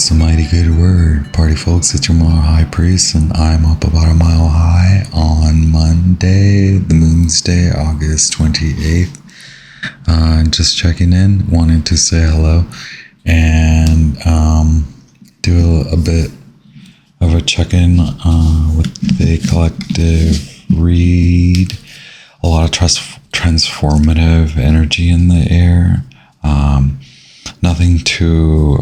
It's a mighty good word. Party folks, it's your Mile High Priest, and I'm up about a mile high on Monday, the Moon's Day, August 28th. Just checking in, wanted to say hello and do a bit of a check-in with the collective read. A lot of transformative energy in the air. Nothing to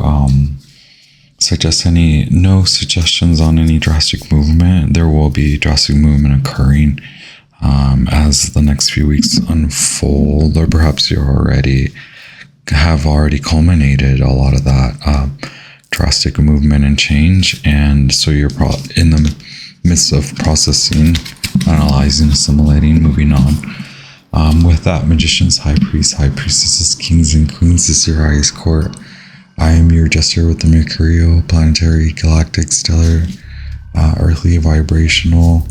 suggest no suggestions on any drastic movement. There will be drastic movement occurring as the next few weeks unfold, or perhaps you have already culminated a lot of that drastic movement and change, and so you're in the midst of processing, analyzing, assimilating, moving on. With that, magicians, high priests, high priestesses, kings and queens, this is your highest court. I am your jester with the mercurial, planetary, galactic, stellar, earthly, vibrational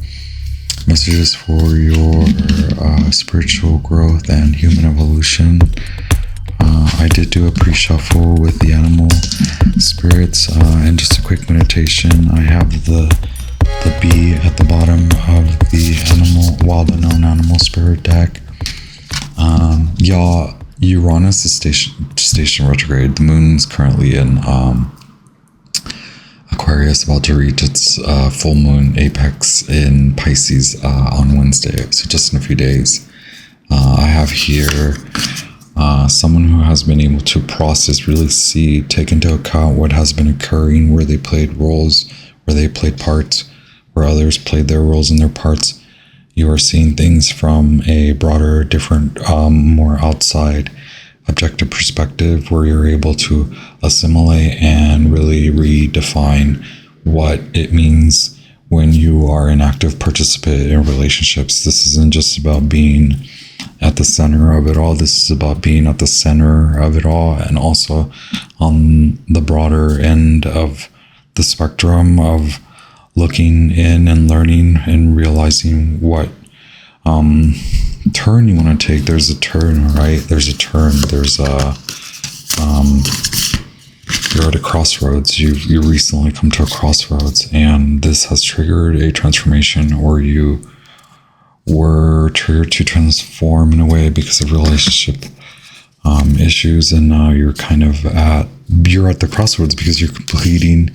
messages for your spiritual growth and human evolution. I did do a pre-shuffle with the animal spirits, and just a quick meditation. I have the bee at the bottom of the wild unknown animal spirit deck. Y'all, Uranus is station retrograde. The moon's currently in Aquarius, about to reach its full moon apex in Pisces on Wednesday, so just in a few days. I have here someone who has been able to process, really see, take into account what has been occurring, where they played roles, where they played parts, where others played their roles and their parts. You are seeing things from a broader, different, more outside, objective perspective, where you're able to assimilate and really redefine what it means when you are an active participant in relationships. This isn't just about being at the center of it all. This is about being at the center of it all, and also on the broader end of the spectrum of looking in and learning and realizing what turn you want to take. There's a turn, right? There's a turn. There's a you're at a crossroads. You recently come to a crossroads, and this has triggered a transformation, or you were triggered to transform in a way because of relationship issues, and now you're at the crossroads because you're completing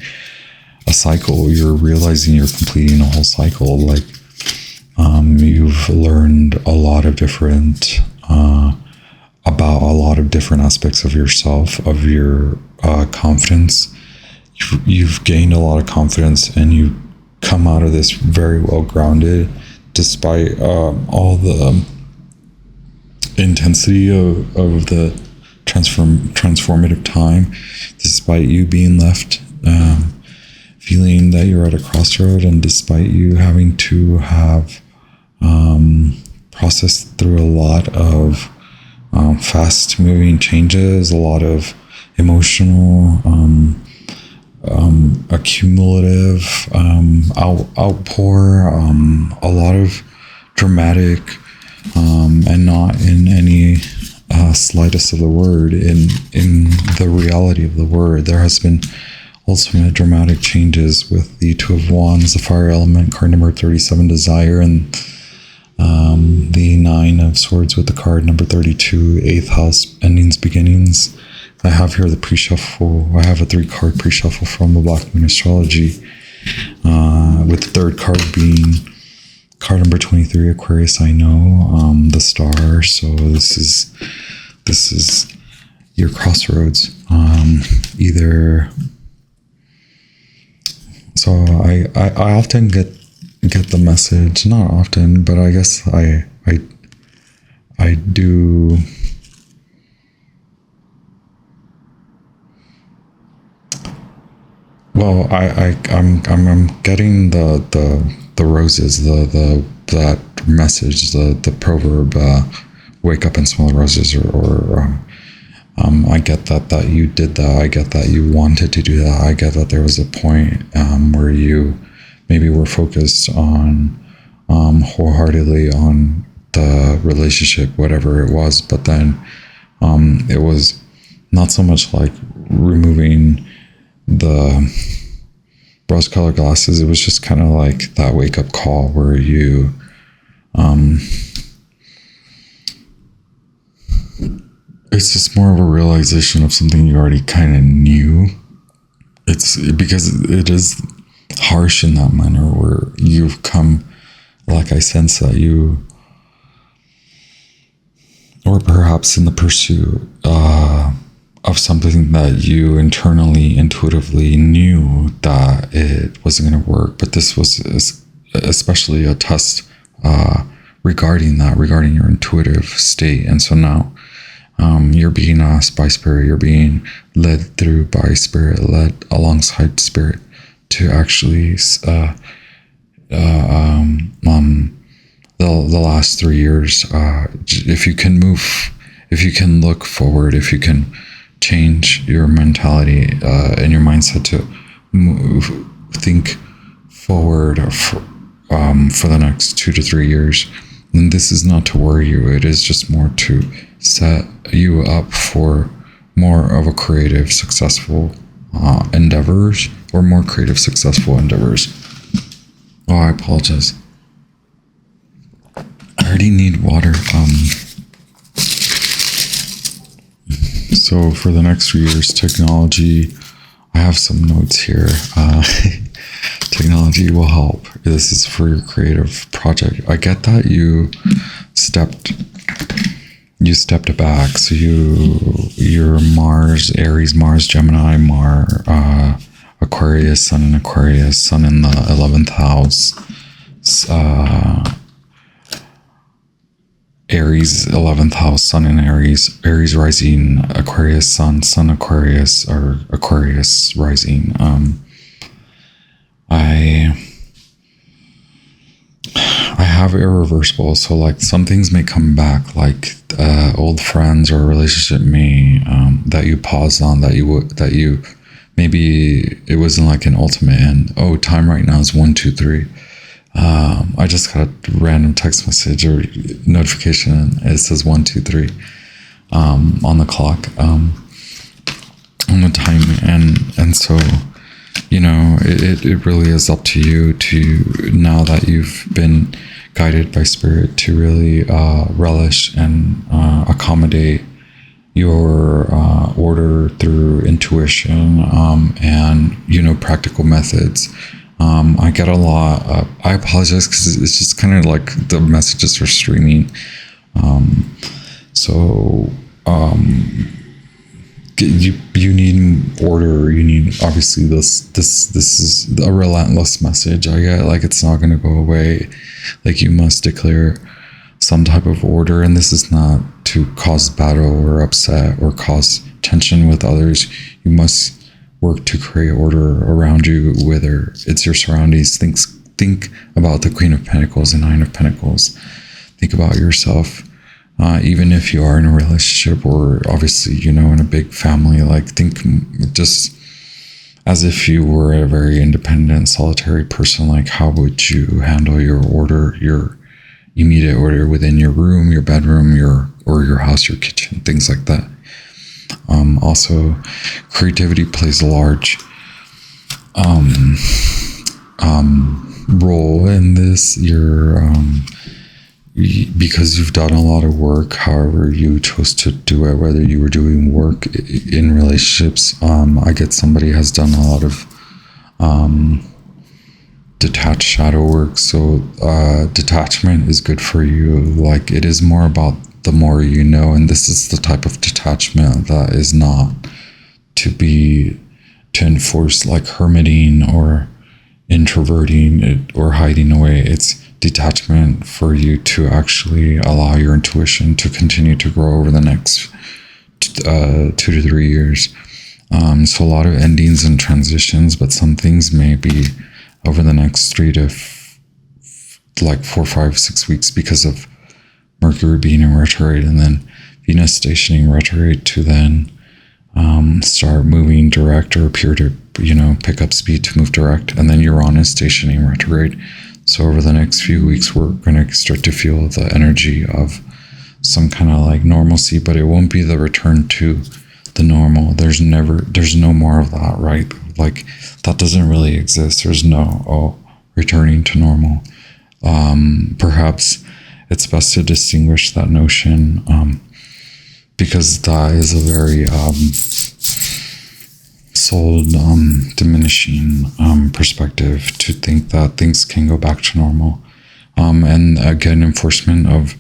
a cycle. You're realizing you're completing a whole cycle. Like you've learned a lot of different about a lot of different aspects of yourself, of your confidence. You've gained a lot of confidence, and you come out of this very well grounded, despite all the intensity of the transformative time, despite you being left feeling that you're at a crossroad, and despite you having to have processed through a lot of fast moving changes, a lot of emotional accumulative outpour, a lot of dramatic, and not in any slightest of the word, in the reality of the word. There has been ultimate dramatic changes with the Two of Wands, the fire element, card number 37, desire, and the Nine of Swords with the card number 32, 8th house, endings, beginnings. I have here the pre-shuffle. I have a 3-card pre-shuffle from the Black Moon Astrology, with the third card being card number 23, Aquarius, I know, the star. So this is your crossroads. So I often get the message, not often, but I guess I do. Well, I'm getting the roses, that message, the proverb, wake up and smell the roses, or I get that you did that. I get that you wanted to do that. I get that there was a point where you maybe were focused on wholeheartedly on the relationship, whatever it was, but then it was not so much like removing the rose-colored glasses, it was just kind of like that wake-up call where you it's just more of a realization of something you already kind of knew. It's because it is harsh in that manner where you've come, like I sense that you, or perhaps in the pursuit of something that you internally, intuitively knew that it wasn't going to work. But this was especially a test regarding your intuitive state. And so now you're being asked by Spirit, you're being led through by Spirit, led alongside Spirit to actually the last 3 years, if you can move, if you can look forward, if you can change your mentality and your mindset to think forward for the next 2 to 3 years, then this is not to worry you. It is just more to set you up for more of a creative, successful endeavors, or more creative, successful endeavors. Oh, I apologize. I already need water. So for the next 3 years, technology, I have some notes here. Technology will help. This is for your creative project. I get that you stepped back. So your Mars, Aries, Mars, Gemini, Aquarius, Sun in Aquarius, Sun in the 11th house, Aries 11th house, Sun in Aries, Aries rising, Aquarius Sun, Sun Aquarius, or Aquarius rising. I have irreversible, so like some things may come back, like old friends or a relationship may that you paused on, that you maybe it wasn't like an ultimate end. Oh, time right now is 1, 2, 3. I just got a random text message or notification, and it says 1, 2, 3 on the clock, on the time, and so it really is up to you to, now that you've been guided by Spirit, to really relish and accommodate your order through intuition and practical methods. I get a lot. I apologize because it's just kind of like the messages are streaming. You need order. You need, obviously, this is a relentless message. I get, like, it's not going to go away. Like, you must declare some type of order, and this is not to cause battle or upset or cause tension with others. You must work to create order around you, whether it's your surroundings. Think about the Queen of Pentacles and Nine of Pentacles. Think about yourself. Even if you are in a relationship or obviously, in a big family, like, think just as if you were a very independent, solitary person. Like, how would you handle your order, your immediate order within your room, your bedroom, your house, your kitchen, things like that. Also, creativity plays a large role in this. Because you've done a lot of work, however you chose to do it, whether you were doing work in relationships. I get somebody has done a lot of detached shadow work. So detachment is good for you. Like, it is more about the more you know, and this is the type of detachment that is not to enforce, like hermiting or introverting it or hiding away. It's detachment for you to actually allow your intuition to continue to grow over the next 2 to 3 years. So a lot of endings and transitions, but some things may be over the next 3 to 4, 5, 6 weeks because of Mercury being in retrograde, and then Venus stationing retrograde to then start moving direct or appear to, pick up speed to move direct, and then Uranus stationing retrograde. So over the next few weeks, we're going to start to feel the energy of some kind of like normalcy, but it won't be the return to the normal. There's no more of that, right? Like, that doesn't really exist. There's no, returning to normal. Perhaps it's best to distinguish that notion, because that is a very soul diminishing perspective, to think that things can go back to normal. And again, enforcement of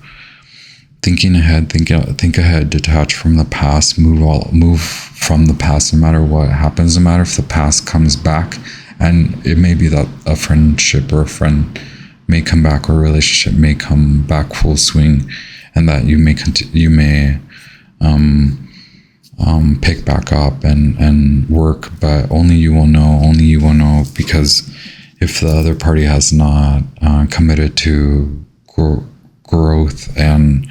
thinking ahead, think ahead, detach from the past, move from the past, no matter what happens, no matter if the past comes back. And it may be that a friendship or a friend may come back, or a relationship may come back full swing, and that you may pick back up and work, but only you will know, because if the other party has not committed to growth and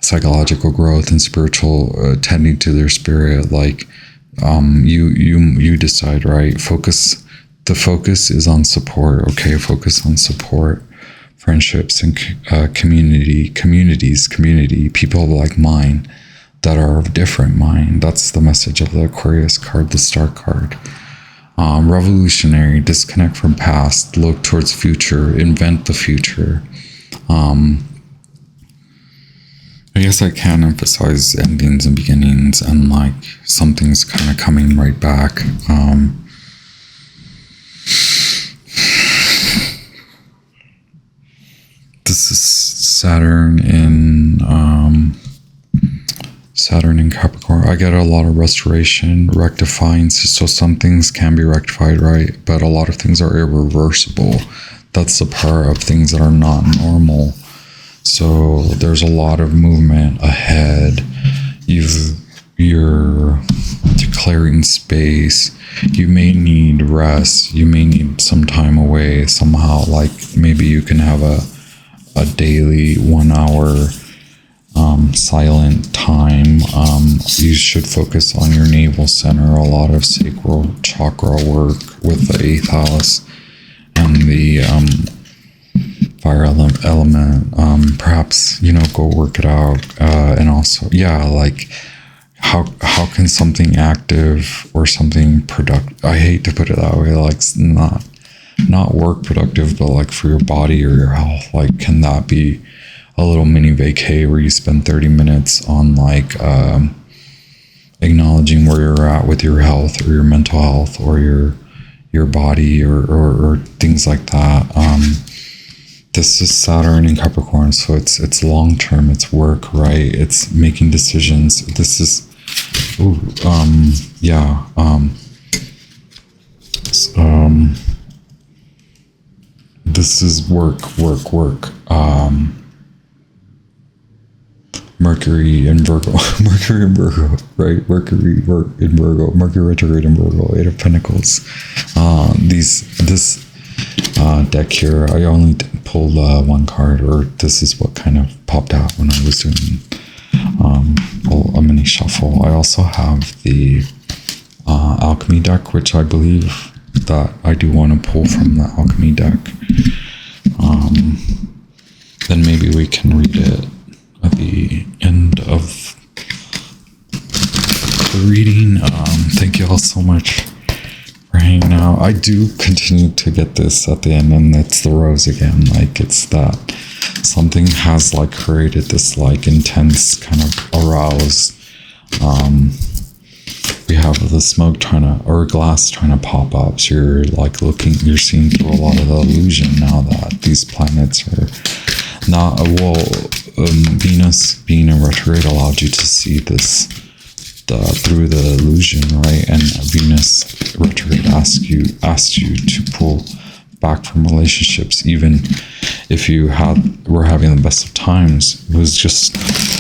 psychological growth and spiritual, tending to their spirit, like, you decide, right? The focus is on support. Okay, focus on support, friendships, and community, people like mine that are of different mind. That's the message of the Aquarius card, the Star card. Revolutionary, disconnect from past, look towards future, invent the future. I guess I can emphasize endings and beginnings, and like something's kind of coming right back. This is Saturn in Capricorn. I get a lot of restoration, rectifying. So some things can be rectified, right? But a lot of things are irreversible. That's the part of things that are not normal. So there's a lot of movement ahead. You're declaring space. You may need rest. You may need some time away somehow. Like, maybe you can have a daily 1 hour silent time. You should focus on your navel center. A lot of sacral chakra work with the 8th house and the fire element. Perhaps, go work it out. And also, like, how can something active or something productive, I hate to put it that way, like, not work productive, but like for your body or your health, like, can that be a little mini vacay where you spend 30 minutes on like acknowledging where you're at with your health or your mental health or your body or things like that. This is Saturn in Capricorn, so it's long term, it's work, right? It's making decisions. This is this is work. Mercury in Virgo, right? Mercury in Virgo, Mercury retrograde in Virgo, 8 of Pentacles. This deck here, I only pulled one card, or this is what kind of popped out when I was doing a mini shuffle. I also have the Alchemy deck, which I believe that I do want to pull from the Alchemy deck. Then maybe we can read it at the end of the reading. Thank you all so much for hanging out. I do continue to get this at the end, and it's the rose again. Like, it's that something has like created this like intense kind of arouse. We have the smoke or glass trying to pop up. So you're like you're seeing through a lot of the illusion now that these planets are not, Venus being in retrograde allowed you to see this through the illusion, right? And Venus retrograde asked you to pull back from relationships, even if you were having the best of times. It was just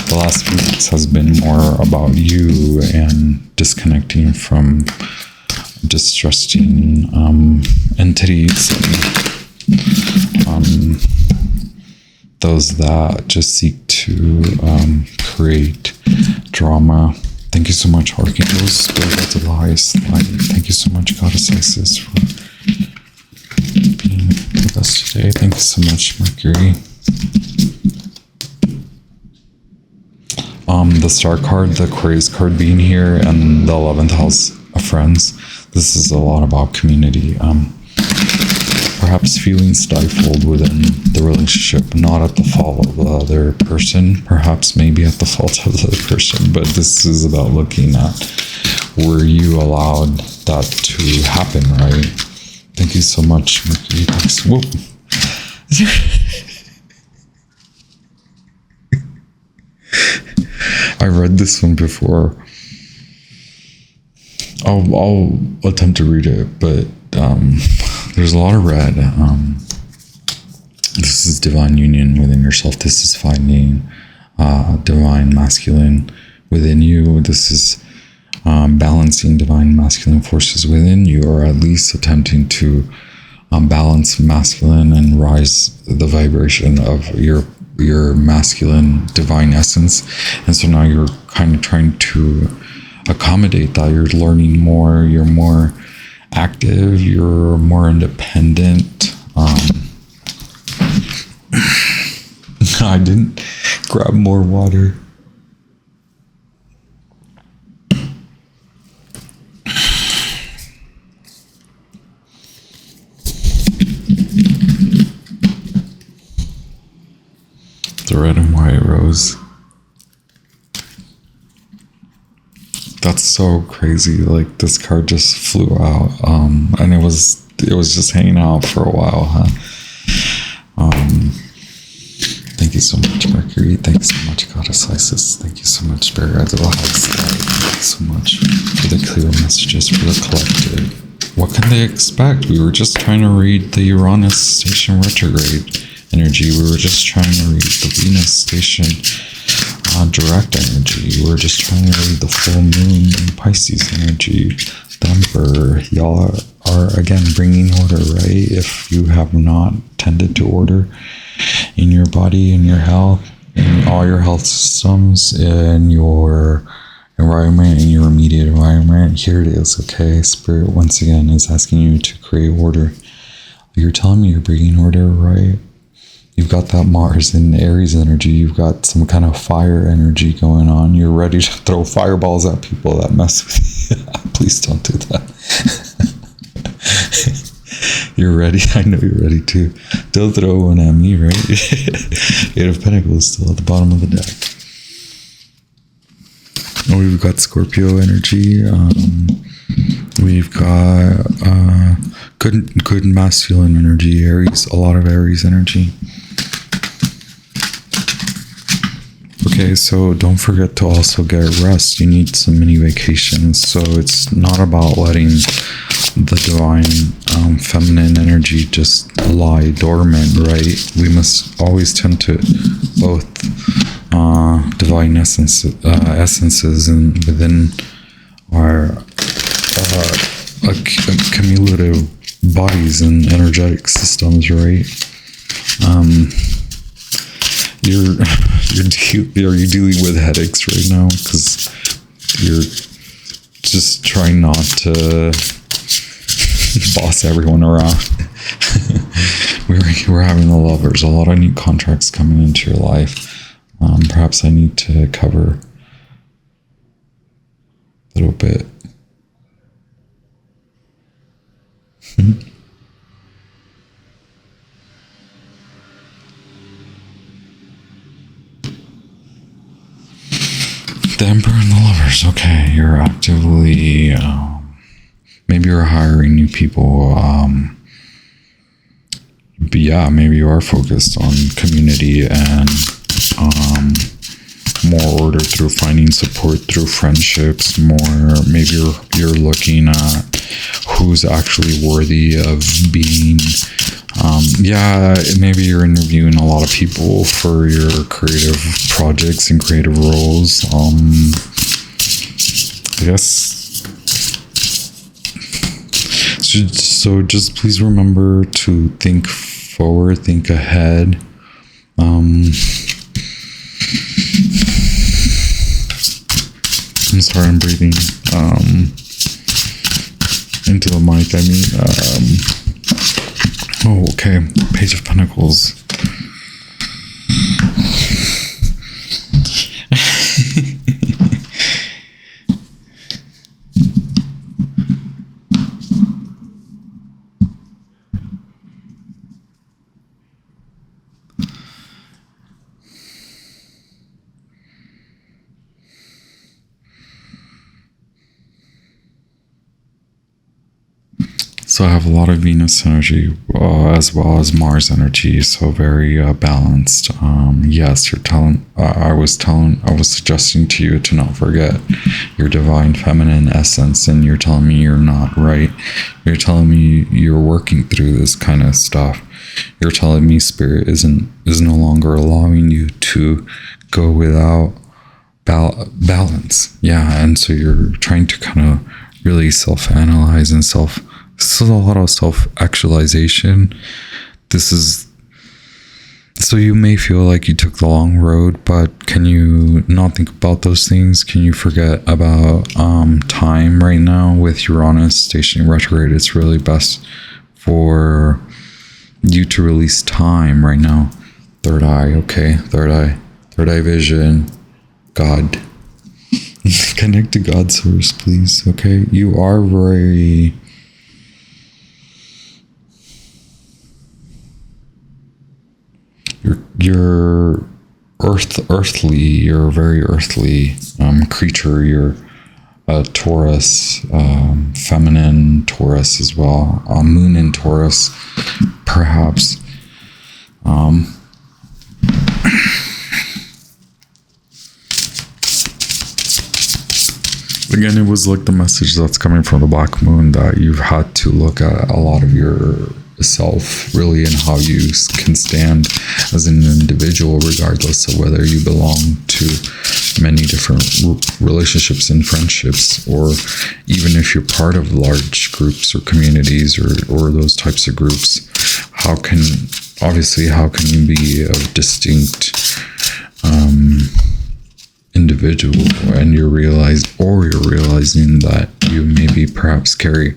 the last few weeks has been more about you and disconnecting from distrusting entities, and those that just seek to create drama. Thank you so much, Archangels, Spirit of the highest light. Thank you so much, Goddess Isis, for being with us today. Thank you so much, Mercury. The Star card, the Aquarius card being here, and the 11th house of friends. This is a lot about community. Perhaps feeling stifled within the relationship, not at the fault of the other person, perhaps maybe at the fault of the other person, but this is about looking at where you allowed that to happen, right? Thank you so much, Mercury. Thanks. Whoa. I read this one before. I'll attempt to read it, but there's a lot of red. This is divine union within yourself. This is finding divine masculine within you. This is balancing divine masculine forces within you, or at least attempting to balance masculine and rise the vibration of your masculine divine essence. And so now you're kind of trying to accommodate that. You're learning more, you're more active, you're more independent. I didn't grab more water. The red and white rose. That's so crazy. Like, this card just flew out, and it was just hanging out for a while, huh? Thank you so much, Mercury. Thank you so much, Goddess Isis. Thank you so much, Spirit Guides of the Highest. Thank you so much for the clear messages for the collective. What can they expect? We were just trying to read the Uranus station retrograde energy. We were just trying to read the Venus station direct energy. We're just trying to read the full moon in Pisces energy. The Emperor, y'all are again bringing order, right? If you have not tended to order in your body, in your health, in all your health systems, in your environment, in your immediate environment, here it is, okay? Spirit once again is asking you to create order. You're telling me you're bringing order, right? You've got that Mars in Aries energy. You've got some kind of fire energy going on. You're ready to throw fireballs at people that mess with you. Please don't do that. You're ready. I know you're ready too. Don't throw one at me, right? Eight of Pentacles still at the bottom of the deck. Oh, we've got Scorpio energy. We've got good masculine energy. Aries, a lot of Aries energy. Okay, so don't forget to also get rest. You need some mini vacations. So it's not about letting the divine feminine energy just lie dormant, right? We must always tend to both divine essences and within our cumulative bodies and energetic systems, right? Are you dealing with headaches right now? Because you're just trying not to boss everyone around. We're having the Lovers. A lot of new contracts coming into your life. Perhaps I need to cover a little bit. The Emperor and the Lovers. Okay, you're actively maybe you're hiring new people, but yeah, maybe you are focused on community and more order through finding support through friendships. More, maybe you're looking at who's actually worthy of being maybe you're interviewing a lot of people for your creative projects and creative roles. I guess so just please remember to think forward, think ahead. I'm sorry, I'm breathing into the mic. Okay, Page of Pentacles. So I have a lot of Venus energy as well as Mars energy, so very balanced. Yes, you're telling. I was suggesting to you to not forget your divine feminine essence, and you're telling me you're not, right? You're telling me you're working through this kind of stuff. You're telling me spirit is no longer allowing you to go without balance. Yeah, and so you're trying to kind of really self-analyze and this is a lot of self-actualization. This is, so you may feel like you took the long road, but can you not think about those things? Can you forget about time right now with Uranus stationing retrograde? It's really best for you to release time right now. Third eye, okay? Third eye vision. God. Connect to God source, please, okay? You are very... You're earthly. You're a very earthly creature. You're a Taurus, feminine Taurus as well. Moon in Taurus, perhaps. Again, it was like the message that's coming from the Black Moon, that you've had to look at a lot of your self, really, and how you can stand as an individual, regardless of whether you belong to many different relationships and friendships, or even if you're part of large groups or communities or those types of groups. How can you be a distinct individual, and you're realizing that you maybe perhaps carry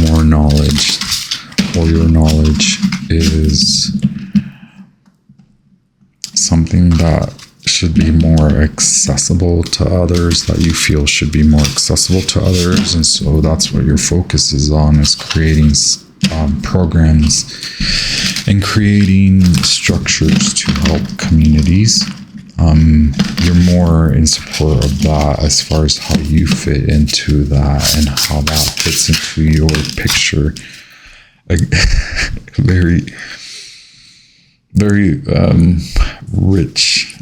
more knowledge, or your knowledge is something that should be more accessible to others, that you feel should be more accessible to others. And so that's what your focus is on, is creating programs and creating structures to help communities. You're more in support of that as far as how you fit into that and how that fits into your picture. Very, very rich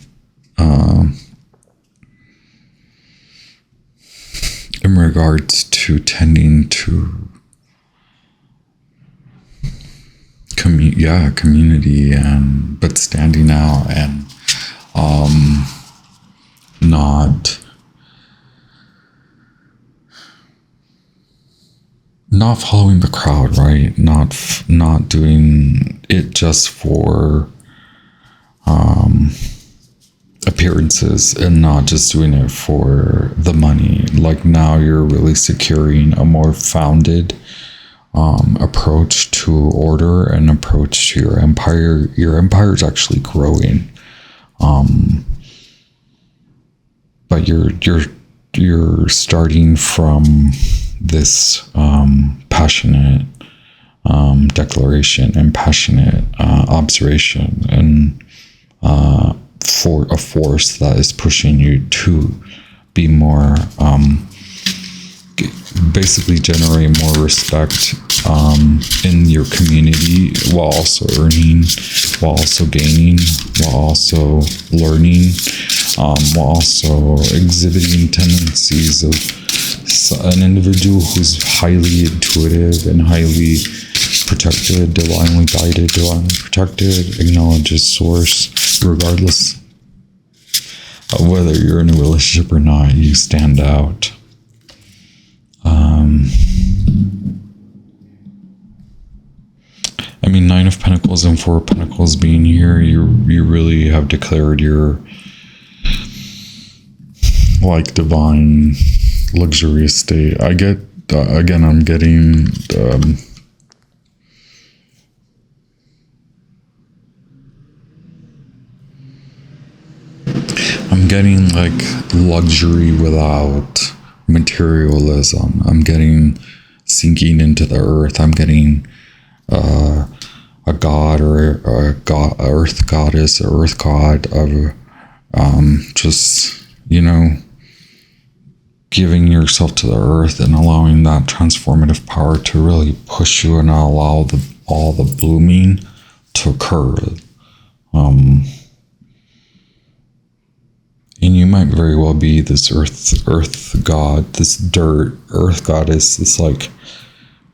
in regards to tending to community, and but standing out and not following the crowd, right? Not doing it just for appearances, and not just doing it for the money. Like, now you're really securing a more founded approach to order and approach to your empire. Your empire is actually growing, but you're starting from this passionate declaration and passionate observation, and for a force that is pushing you to be more basically generate more respect in your community, while also earning, while also gaining, while also learning, while also exhibiting tendencies of an individual who's highly intuitive and highly protected, divinely guided, divinely protected, acknowledges source, regardless of whether you're in a relationship or not. You stand out. I mean, Nine of Pentacles and Four of Pentacles being here, you really have declared your like divine luxurious state. I get again, I'm getting like luxury without materialism. I'm getting sinking into the earth. I'm getting a god or a earth goddess, or earth god of just, giving yourself to the earth and allowing that transformative power to really push you and allow all the blooming to occur. And you might very well be this earth god, this earth goddess, this like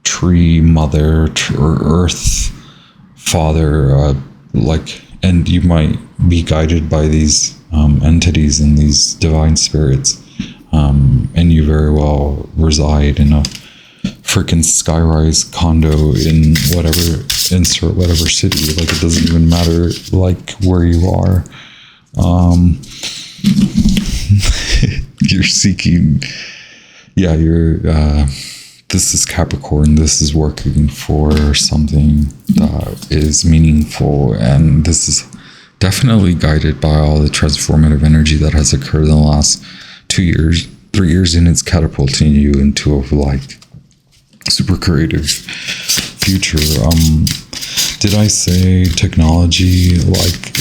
tree mother, or earth father, and you might be guided by these entities and these divine spirits, and you very well reside in a freaking skyrise condo in insert whatever city. Like, it doesn't even matter like where you are. You're seeking, this is Capricorn. This is working for something that is meaningful, and this is definitely guided by all the transformative energy that has occurred in the last 3 years, and it's catapulting you into a like super creative future. Did I say technology? Like,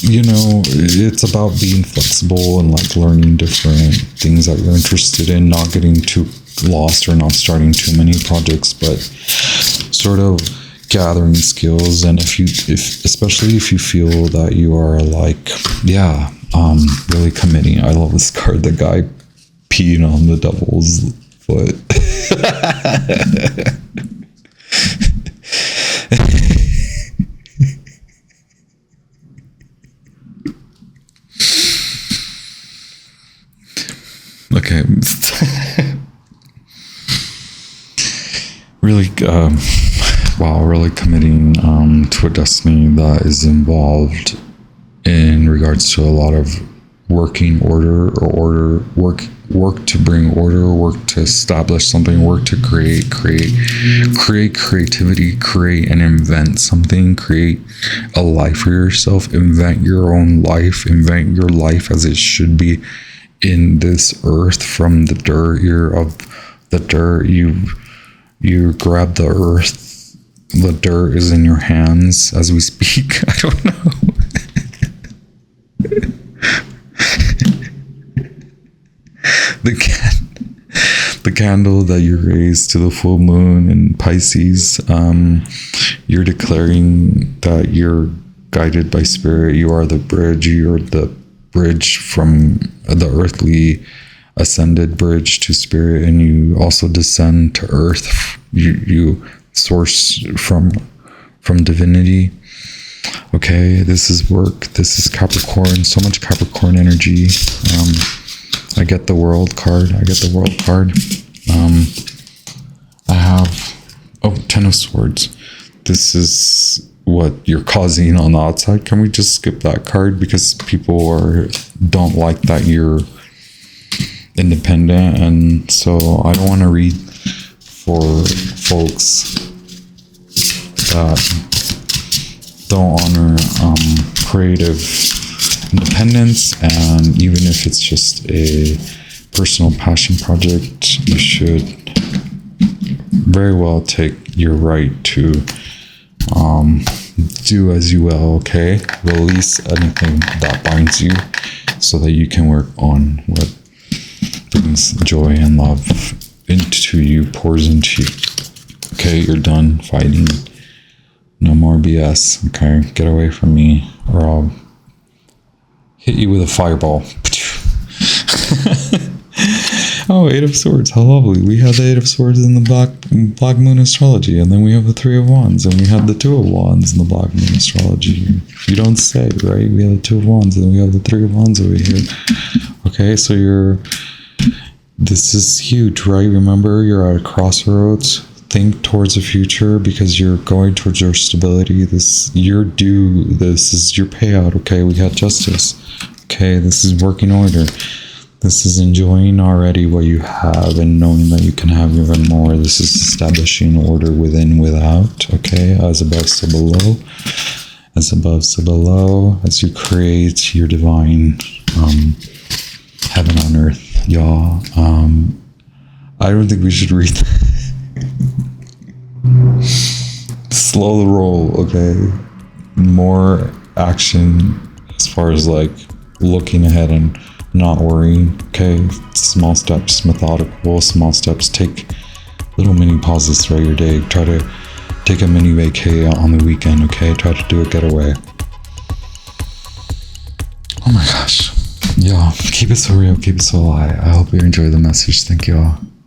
it's about being flexible and like learning different things that you're interested in, not getting too lost or not starting too many projects, but sort of gathering skills. And especially if you feel that you are like, really committing. I love this card, the guy peeing on the devil's foot. Okay. Really, really committing to a destiny that is involved in regards to a lot of working order, work to bring order, work to establish something, work to create creativity, create and invent something, create a life for yourself, invent your own life, invent your life as it should be in this earth. From the dirt, you grab the earth, the dirt is in your hands as we speak. I don't know. The candle that you raise to the full moon in Pisces, you're declaring that you're guided by spirit. You are the bridge. You're the bridge from the earthly ascended bridge to spirit, and you also descend to earth. You source from divinity. Okay, this is work. This is Capricorn. So much Capricorn energy. I get the world card. I have 10 of Swords. This is what you're causing on the outside. Can we just skip that card, because people don't like that you're independent, and so I don't want to read for folks that don't honor creative independence. And even if it's just a personal passion project, you should very well take your right to do as you will. Okay, release anything that binds you so that you can work on what brings joy and love into you, pours into you. Okay, you're done fighting. No more BS. Okay, get away from me, or I'll hit you with a fireball. Oh, 8 of Swords, how lovely. We had the 8 of Swords in the Black Moon Astrology, and then we have the 3 of Wands, and we had the 2 of Wands in the Black Moon Astrology. You don't say, right? We have the 2 of Wands, and then we have the 3 of Wands over here. Okay, so this is huge, right? Remember, you're at a crossroads. Think towards the future, because you're going towards your stability. This is your payout. Okay, we had justice. Okay, this is working order. This is enjoying already what you have and knowing that you can have even more. This is establishing order within, without. Okay, as above, so below. As above, so below. As you create your divine heaven on earth, y'all. I don't think we should read that. Slow the roll, okay? More action as far as like looking ahead and not worry, okay? Small steps, methodical, small steps. Take little mini pauses throughout your day. Try to take a mini vacay on the weekend, okay? Try to do a getaway. Oh my gosh. Yeah, keep it so real, keep it so light. I hope you enjoy the message. Thank you all.